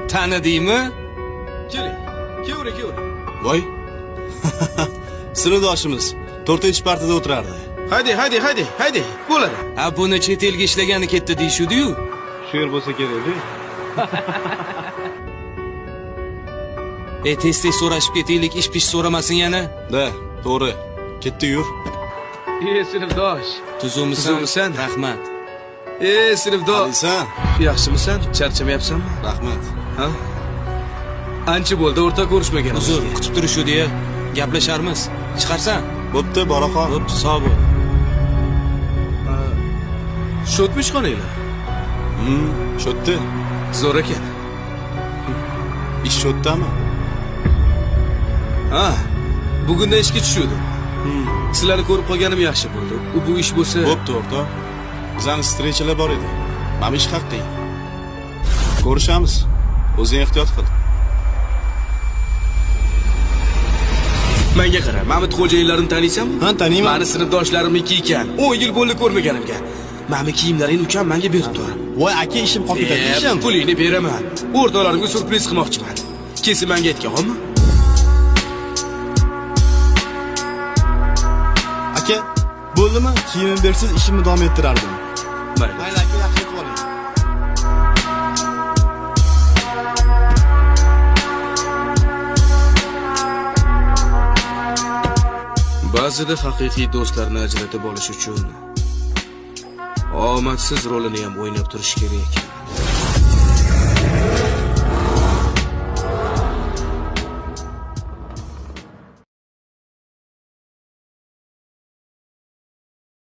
Tanidingmi? Keling. Kevring. Voy. Sinfdoshimiz 4-partada o'tirardi. Haydi. Bo'ladi. Ha, buni chet elga ishlagani ketdi deyshudi-yu. Shu yer bo'lsa kerak-da. Tez so'rashib ketaylik, ish-pish so'ramasin yana. Da, to'g'ri. Ketdi yur. Sinfdosh. Tuzumsan? Rahmat. Sinfdosh. Qalisan? Yaxshimisan? Charchamayapsanmi? Rahmat. Ha? Ancha bo'ldi o'rta ko'rishmaganmiz. Uzr, kutib turishudi-ya. Gaplasharmiz. Chiqarsan? Bo'pti, boraxon. Bo'pti, sog' bo'l. Shotmi ishxonanglar? Shotdi. Zo'r ekan. Ish shotdami? Ha, bugundan ishga tushdim. Sizlarni ko'rib qolganim yaxshi bo'ldi. Bu ish bo'lsa, Bo'pti, o'rtoq. Bizning strechalar bor edi. Mana ish haqi. Ko'rishamiz. O'zing ehtiyot qil. menga qara, Mamit xo'jayinlarini taniysanmi? Ha, taniyman. Meni sinfdoshlarimniki ekan. 10 yil bo'ldi ko'rmaganimga. Meni kiyimlaring ukam menga berib tur. Voy, aka, ishim qolib ketdi. Ishim. Pulingni beraman. O'rtoqlarimga surpriz qilmoqchiman. Kelsa menga aytganmi? Aka, bo'ldimi? Kiyimim bersiz ishimni davom ettirardim. Mayli. Mayli, aka, yaxshi qilib oling. Ba'zida haqiqiy do'stlarni ajratib olish uchun omadsiz rolini ham o'ynab turish kerak ekan.